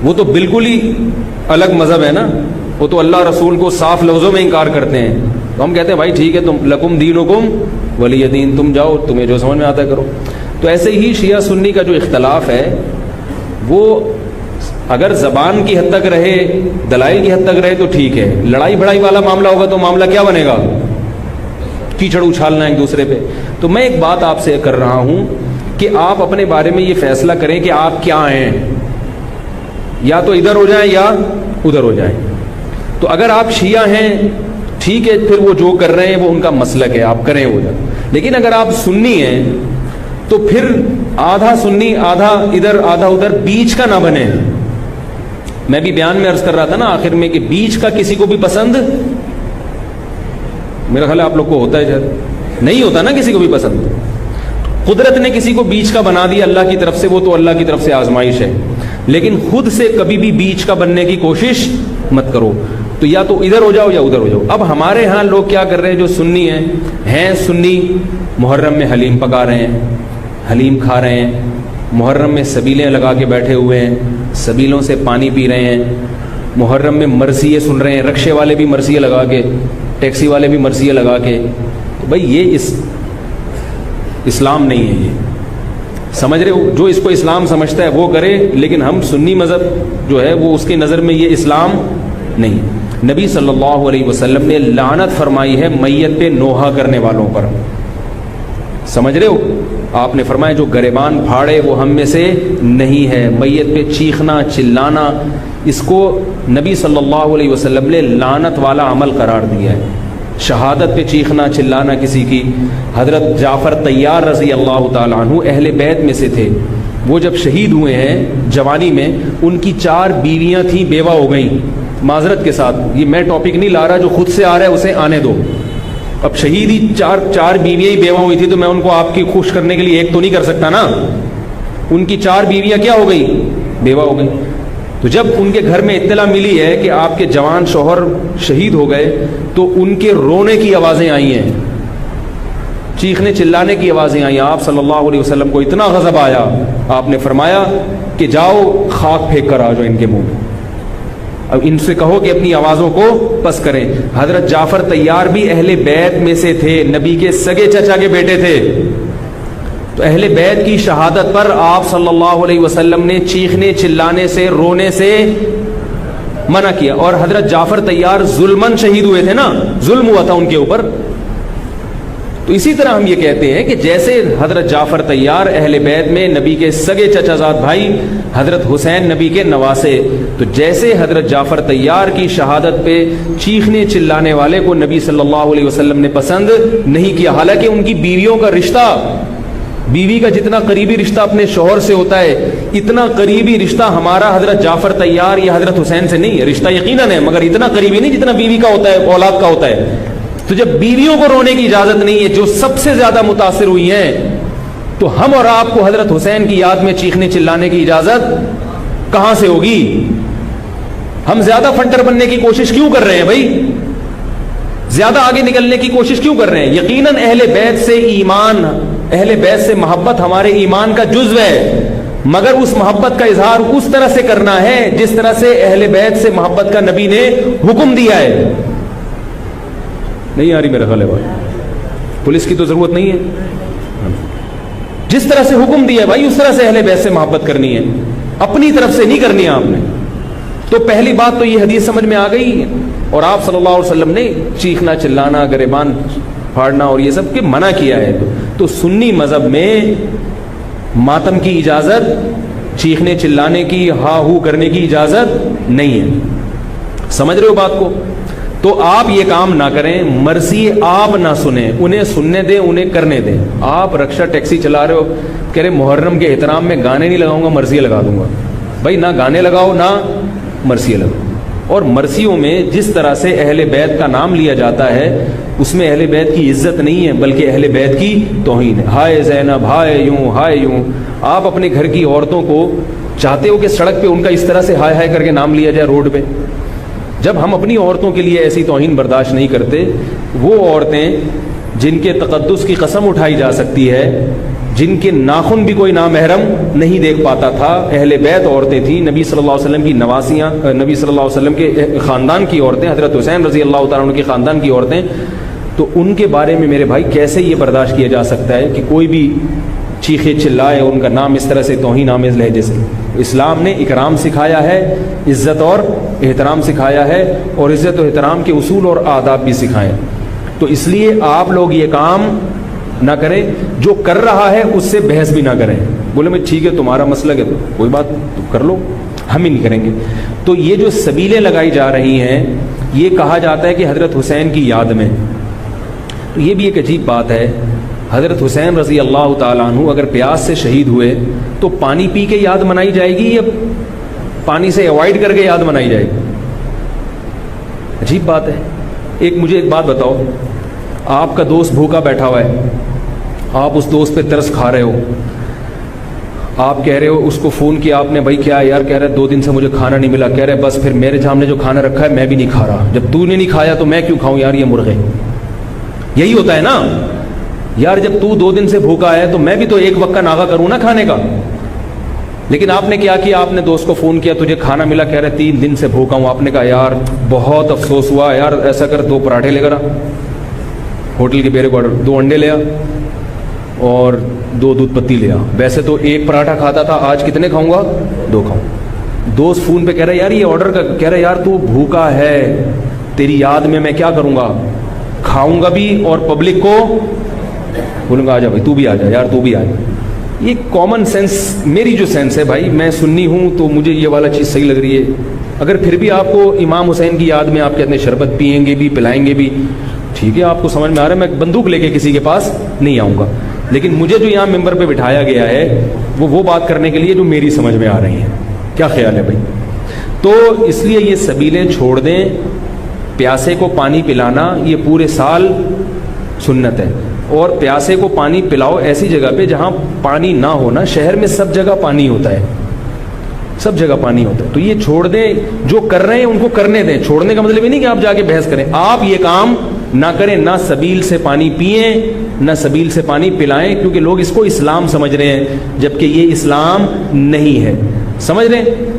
وہ تو بالکل ہی الگ مذہب ہے نا، وہ تو اللہ رسول کو صاف لفظوں میں انکار کرتے ہیں. تو ہم کہتے ہیں بھائی ٹھیک ہے، تم لکم دینکم ولی دین، تم جاؤ، تمہیں جو سمجھ میں آتا ہے کرو. تو ایسے ہی شیعہ سنی کا جو اختلاف ہے وہ اگر زبان کی حد تک رہے، دلائل کی حد تک رہے تو ٹھیک ہے. لڑائی بھڑائی والا معاملہ ہوگا تو معاملہ کیا بنے گا؟ کیچڑ اچھالنا ایک دوسرے پہ. تو میں ایک بات آپ سے کر رہا ہوں کہ آپ اپنے بارے میں یہ فیصلہ کریں کہ آپ کیا ہیں، یا تو ادھر ہو جائیں یا ادھر ہو جائیں. تو اگر آپ شیعہ ہیں ٹھیک ہے، پھر وہ جو کر رہے ہیں وہ ان کا مسلک ہے، آپ کریں وہ ادھر. لیکن اگر آپ سنی ہیں تو پھر آدھا سنی آدھا ادھر آدھا ادھر، بیچ کا نہ بنے. میں بھی بیان میں عرض کر رہا تھا نا آخر میں کہ بیچ کا کسی کو بھی پسند، میرا خیال ہے آپ لوگ کو ہوتا ہے، شاید نہیں ہوتا نا کسی کو بھی پسند. قدرت نے کسی کو بیچ کا بنا دیا اللہ کی طرف سے، وہ تو اللہ کی طرف سے آزمائش ہے. لیکن خود سے کبھی بھی بیچ کا بننے کی کوشش مت کرو. تو یا تو ادھر ہو جاؤ یا ادھر ہو جاؤ. اب ہمارے ہاں لوگ کیا کر رہے ہیں جو سنی ہیں سنی، محرم میں حلیم پکا رہے ہیں، حلیم کھا رہے ہیں، محرم میں سبیلیں لگا کے بیٹھے ہوئے ہیں، سبیلوں سے پانی پی رہے ہیں، محرم میں مرثیے سن رہے ہیں، رکشے والے بھی مرثیے لگا کے، ٹیکسی والے بھی مرثیے لگا کے. تو بھائی یہ اسلام نہیں ہے. یہ سمجھ رہے ہو؟ جو اس کو اسلام سمجھتا ہے وہ کرے، لیکن ہم سنی مذہب جو ہے وہ اس کی نظر میں یہ اسلام نہیں. نبی صلی اللہ علیہ وسلم نے لعنت فرمائی ہے میت پہ نوحہ کرنے والوں پر. سمجھ رہے ہو؟ آپ نے فرمایا جو گریبان پھاڑے وہ ہم میں سے نہیں ہے. میت پہ چیخنا چلانا، اس کو نبی صلی اللہ علیہ وسلم نے لعنت والا عمل قرار دیا ہے. شہادت پہ چیخنا چلانا کسی کی. حضرت جعفر طیار رضی اللہ تعالیٰ عنہ اہل بیت میں سے تھے. وہ جب شہید ہوئے ہیں جوانی میں، ان کی 4 بیویاں تھیں، بیوہ ہو گئیں. معذرت کے ساتھ یہ میں ٹاپک نہیں لا رہا، جو خود سے آ رہا ہے اسے آنے دو. اب شہید ہی چار بیویاں ہی بیوہ ہوئی تھی تو میں ان کو آپ کی خوش کرنے کے لیے ایک تو نہیں کر سکتا نا. ان کی 4 بیویاں کیا ہو گئی؟ بیوہ ہو گئی. تو جب ان کے گھر میں اطلاع ملی ہے کہ آپ کے جوان شوہر شہید ہو گئے تو ان کے رونے کی آوازیں آئی ہیں، چیخنے چلانے کی آوازیں آئی. آپ صلی اللہ علیہ وسلم کو اتنا غضب آیا، آپ نے فرمایا کہ جاؤ خاک پھینک کر آ جاؤ ان کے منہ میں. اب ان سے کہو کہ اپنی آوازوں کو پس کریں. حضرت جعفر طیار بھی اہل بیت میں سے تھے، نبی کے سگے چچا کے بیٹے تھے. تو اہل بیت کی شہادت پر آپ صلی اللہ علیہ وسلم نے چیخنے چلانے سے، رونے سے منع کیا. اور حضرت جعفر طیار ظلمن شہید ہوئے تھے نا، ظلم ہوا تھا ان کے اوپر. تو اسی طرح ہم یہ کہتے ہیں کہ جیسے حضرت جعفر طیار اہل بیت میں نبی کے سگے چچا زاد بھائی، حضرت حسین نبی کے نواسے، تو جیسے حضرت جعفر طیار کی شہادت پہ چیخنے چلانے والے کو نبی صلی اللہ علیہ وسلم نے پسند نہیں کیا. حالانکہ ان کی بیویوں کا رشتہ، بیوی کا جتنا قریبی رشتہ اپنے شوہر سے ہوتا ہے، اتنا قریبی رشتہ ہمارا حضرت جعفر طیار یا حضرت حسین سے نہیں ہے. رشتہ یقیناً ہے مگر اتنا قریبی نہیں جتنا بیوی کا ہوتا ہے، اولاد کا ہوتا ہے. تو جب بیویوں کو رونے کی اجازت نہیں ہے جو سب سے زیادہ متاثر ہوئی ہیں، تو ہم اور آپ کو حضرت حسین کی یاد میں چیخنے چلانے کی اجازت کہاں سے ہوگی؟ ہم زیادہ فنٹر بننے کی کوشش کیوں کر رہے ہیں بھائی؟ زیادہ آگے نکلنے کی کوشش کیوں کر رہے ہیں؟ یقیناً اہل بیت سے ایمان، اہل بیت سے محبت ہمارے ایمان کا جزو ہے، مگر اس محبت کا اظہار اس طرح سے کرنا ہے جس طرح سے اہل بیت سے محبت کا نبی نے حکم دیا ہے. نہیں آ رہی میرا خیال ہے بھائی، پولیس کی تو ضرورت نہیں ہے. جس طرح سے حکم دیا ہے بھائی اس طرح سے اہل بیت سے محبت کرنی ہے، اپنی طرف سے نہیں کرنی ہے آپ نے. تو پہلی بات تو یہ حدیث سمجھ میں آ گئی. اور آپ صلی اللہ علیہ وسلم نے چیخنا چلانا، گریبان پھاڑنا اور یہ سب کے منع کیا ہے. تو سنی مذہب میں ماتم کی اجازت، چیخنے چلانے کی، ہا ہو کرنے کی اجازت نہیں ہے. سمجھ رہے ہو بات کو؟ تو آپ یہ کام نہ کریں، مرضی آپ نہ سنیں، انہیں سننے دیں، انہیں کرنے دیں. آپ رکشہ ٹیکسی چلا رہے ہو، کہہ رہے محرم کے احترام میں گانے نہیں لگاؤں گا، مرثیے لگا دوں گا. بھائی نہ گانے لگاؤ نہ مرثیے لگاؤ. اور مرثیوں میں جس طرح سے اہل بیت کا نام لیا جاتا ہے اس میں اہل بیت کی عزت نہیں ہے بلکہ اہل بیت کی توہین ہے. ہائے زینب، ہائے یوں، ہائے یوں. آپ اپنے گھر کی عورتوں کو چاہتے ہو کہ سڑک پہ ان کا اس طرح سے ہائے ہائے کر کے نام لیا جائے روڈ پہ؟ جب ہم اپنی عورتوں کے لیے ایسی توہین برداشت نہیں کرتے، وہ عورتیں جن کے تقدس کی قسم اٹھائی جا سکتی ہے، جن کے ناخن بھی کوئی نامحرم نہیں دیکھ پاتا تھا، اہل بیت عورتیں تھیں، نبی صلی اللہ علیہ وسلم کی نواسیاں، نبی صلی اللہ علیہ وسلم کے خاندان کی عورتیں، حضرت حسین رضی اللہ تعالیٰ عنہ کے خاندان کی عورتیں، تو ان کے بارے میں میرے بھائی کیسے یہ برداشت کیا جا سکتا ہے کہ کوئی بھی چیخے چلائے ان کا نام اس طرح سے توہین آمیز لہجے سے؟ اسلام نے اکرام سکھایا ہے، عزت اور احترام سکھایا ہے، اور عزت و احترام کے اصول اور آداب بھی سکھائے. تو اس لیے آپ لوگ یہ کام نہ کریں، جو کر رہا ہے اس سے بحث بھی نہ کریں. بولے میں ٹھیک ہے تمہارا مسلک ہے تو کوئی بات تو کر لو، ہم ہی نہیں کریں گے. تو یہ جو سبیلیں لگائی جا رہی ہیں، یہ کہا جاتا ہے کہ حضرت حسین کی یاد میں. تو یہ بھی ایک عجیب بات ہے. حضرت حسین رضی اللہ تعالیٰ عنہ اگر پیاس سے شہید ہوئے تو پانی پی کے یاد منائی جائے گی یا پانی سے اوائڈ کر کے یاد منائی جائے گی؟ عجیب بات ہے. مجھے ایک بات بتاؤ، آپ کا دوست بھوکا بیٹھا ہوا ہے، آپ اس دوست پہ ترس کھا رہے ہو، آپ کہہ رہے ہو، اس کو فون کیا آپ نے، بھائی کیا یار؟ کہہ رہے 2 دن سے مجھے کھانا نہیں ملا. کہہ رہے بس پھر میرے سامنے جو کھانا رکھا ہے میں بھی نہیں کھا رہا. جب تو نے نہیں کھایا تو میں کیوں کھاؤں یار یہ مرغے؟ یہی ہوتا ہے نا یار، جب تو 2 دن سے بھوکا ہے تو میں بھی تو ایک وقت کا ناغہ کروں نا کھانے کا. لیکن آپ نے کیا کیا؟ آپ نے دوست کو فون کیا، تجھے کھانا ملا؟ کہہ رہے 3 دن سے بھوکا ہوں. آپ نے کہا یار بہت افسوس ہوا یار، ایسا کر 2 پراٹھے لے کر آ، ہوٹل کے بیرے کو آرڈر، 2 انڈے لے آ اور 2 دودھ پتی لے آ. ویسے تو 1 پراٹھا کھاتا تھا، آج کتنے کھاؤں گا؟ 2 کھاؤں. دوست فون پہ کہہ رہے یار یہ آرڈر کا، کہہ رہے یار تو بھوکا ہے، تیری یاد میں کیا کروں گا، کھاؤں گا بھی اور پبلک کو بولوں گا آ جا بھائی تو بھی آ جا یار تو بھی آ جا. یہ کامن سینس، میری جو سینس ہے بھائی، میں سنی ہوں تو مجھے یہ والا چیز صحیح لگ رہی ہے. اگر پھر بھی آپ کو امام حسین کی یاد میں آپ کہتے ہیں شربت پئیں گے بھی پلائیں گے بھی، ٹھیک ہے آپ کو سمجھ میں آ رہا ہے، میں بندوق لے کے کسی کے پاس نہیں آؤں گا. لیکن مجھے جو یہاں ممبر پہ بٹھایا گیا ہے وہ بات کرنے کے لیے جو میری سمجھ میں آ رہی ہیں. کیا خیال ہے بھائی؟ تو اس لیے یہ سبیلیں چھوڑ دیں. پیاسے کو پانی پلانا یہ پورے سال سنت ہے، اور پیاسے کو پانی پلاؤ ایسی جگہ پہ جہاں پانی نہ ہونا. شہر میں سب جگہ پانی ہوتا ہے، سب جگہ پانی ہوتا ہے. تو یہ چھوڑ دیں، جو کر رہے ہیں ان کو کرنے دیں. چھوڑنے کا مطلب یہ نہیں کہ آپ جا کے بحث کریں. آپ یہ کام نہ کریں، نہ سبیل سے پانی پئیں نہ سبیل سے پانی پلائیں، کیونکہ لوگ اس کو اسلام سمجھ رہے ہیں جبکہ یہ اسلام نہیں ہے. سمجھ رہے ہیں؟